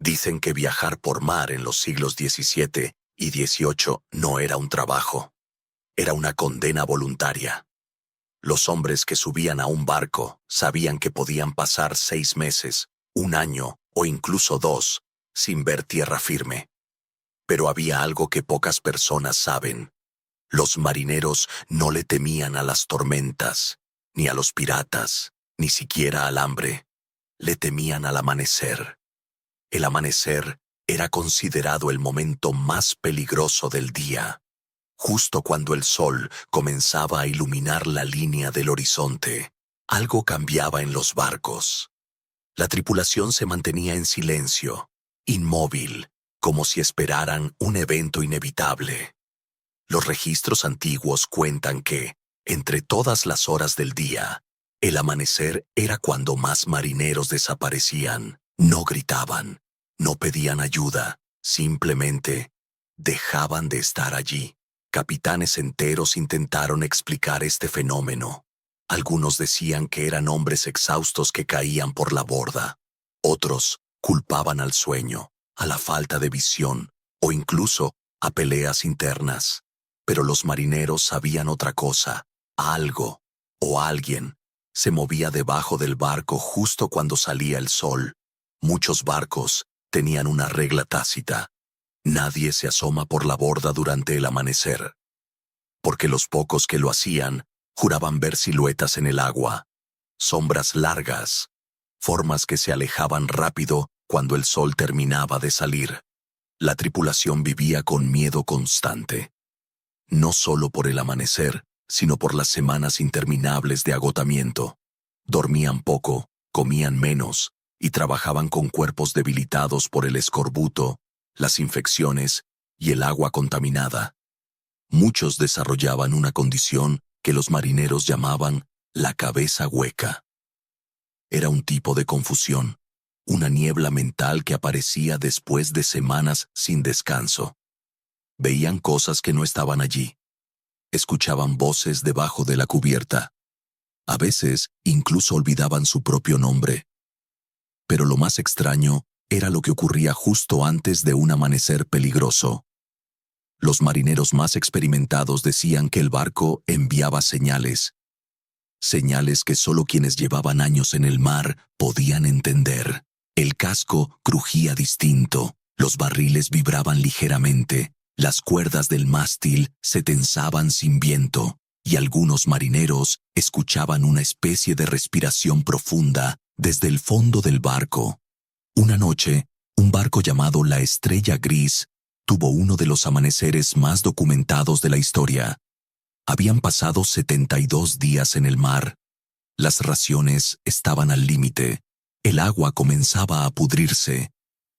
Dicen que viajar por mar en los siglos XVII y XVIII no era un trabajo, era una condena voluntaria. Los hombres que subían a un barco sabían que podían pasar 6 meses, un año o incluso 2 sin ver tierra firme. Pero había algo que pocas personas saben. Los marineros no le temían a las tormentas, ni a los piratas, ni siquiera al hambre. Le temían al amanecer. El amanecer era considerado el momento más peligroso del día, justo cuando el sol comenzaba a iluminar la línea del horizonte. Algo cambiaba en los barcos. La tripulación se mantenía en silencio, inmóvil, como si esperaran un evento inevitable. Los registros antiguos cuentan que, entre todas las horas del día, el amanecer era cuando más marineros desaparecían. No gritaban, no pedían ayuda, simplemente dejaban de estar allí. Capitanes enteros intentaron explicar este fenómeno. Algunos decían que eran hombres exhaustos que caían por la borda. Otros culpaban al sueño, a la falta de visión o incluso a peleas internas. Pero los marineros sabían otra cosa. Algo o alguien se movía debajo del barco justo cuando salía el sol. Muchos barcos tenían una regla tácita. Nadie se asoma por la borda durante el amanecer. Porque los pocos que lo hacían juraban ver siluetas en el agua, sombras largas, formas que se alejaban rápido cuando el sol terminaba de salir. La tripulación vivía con miedo constante. No solo por el amanecer, sino por las semanas interminables de agotamiento. Dormían poco, comían menos y trabajaban con cuerpos debilitados por el escorbuto, las infecciones y el agua contaminada. Muchos desarrollaban una condición que los marineros llamaban la cabeza hueca. Era un tipo de confusión, una niebla mental que aparecía después de semanas sin descanso. Veían cosas que no estaban allí. Escuchaban voces debajo de la cubierta. A veces incluso olvidaban su propio nombre. Pero lo más extraño era lo que ocurría justo antes de un amanecer peligroso. Los marineros más experimentados decían que el barco enviaba señales. Señales que solo quienes llevaban años en el mar podían entender. El casco crujía distinto, los barriles vibraban ligeramente, las cuerdas del mástil se tensaban sin viento, y algunos marineros escuchaban una especie de respiración profunda desde el fondo del barco. Una noche, un barco llamado la Estrella Gris tuvo uno de los amaneceres más documentados de la historia. Habían pasado 72 días en el mar. Las raciones estaban al límite, el agua comenzaba a pudrirse,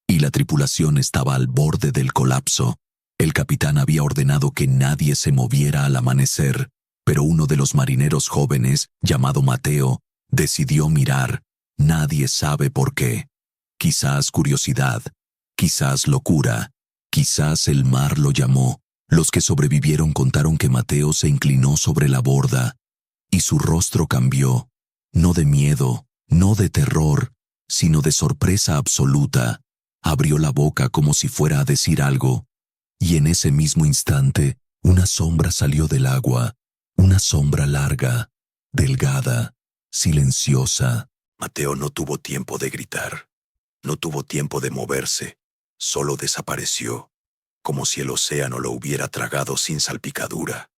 y la tripulación estaba al borde del colapso. El capitán había ordenado que nadie se moviera al amanecer, pero uno de los marineros jóvenes, llamado Mateo, decidió mirar. Nadie sabe por qué. Quizás curiosidad, quizás locura, quizás el mar lo llamó. Los que sobrevivieron contaron que Mateo se inclinó sobre la borda, y su rostro cambió, no de miedo, no de terror, sino de sorpresa absoluta. Abrió la boca como si fuera a decir algo, y en ese mismo instante, una sombra salió del agua, una sombra larga, delgada, silenciosa. Mateo no tuvo tiempo de gritar, no tuvo tiempo de moverse, solo desapareció, como si el océano lo hubiera tragado sin salpicadura.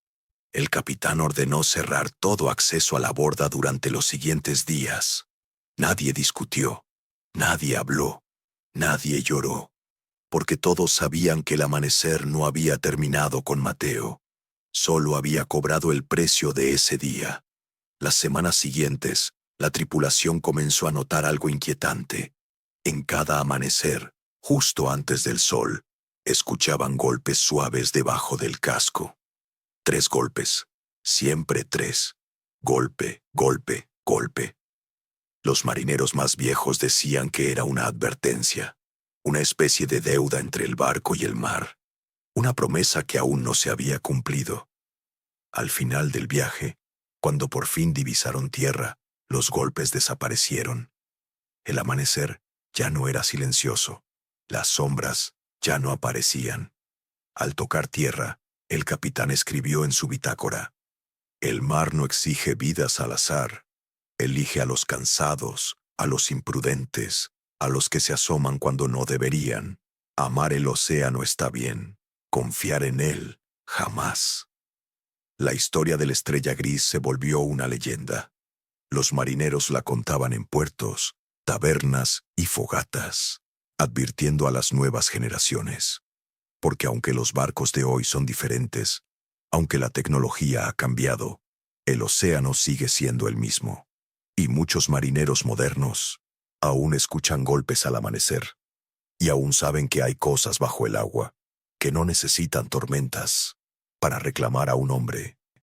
El capitán ordenó cerrar todo acceso a la borda durante los siguientes días. Nadie discutió, nadie habló, nadie lloró, porque todos sabían que el amanecer no había terminado con Mateo. Solo había cobrado el precio de ese día. Las semanas siguientes, la tripulación comenzó a notar algo inquietante. En cada amanecer, justo antes del sol, escuchaban golpes suaves debajo del casco. 3 golpes, siempre 3. Golpe, golpe, golpe. Los marineros más viejos decían que era una advertencia, una especie de deuda entre el barco y el mar, una promesa que aún no se había cumplido. Al final del viaje, cuando por fin divisaron tierra, los golpes desaparecieron. El amanecer ya no era silencioso, Las sombras ya no aparecían. Al tocar tierra, el capitán escribió en su bitácora: el mar no exige vidas al azar, elige a los cansados, a los imprudentes, a los que se asoman cuando no deberían. Amar el océano está bien, confiar en él, jamás. La historia de la estrella gris se volvió una leyenda. Los marineros la contaban en puertos, tabernas y fogatas, advirtiendo a las nuevas generaciones. Porque aunque los barcos de hoy son diferentes, aunque la tecnología ha cambiado, el océano sigue siendo el mismo. Y muchos marineros modernos aún escuchan golpes al amanecer, y aún saben que hay cosas bajo el agua que no necesitan tormentas para reclamar a un hombre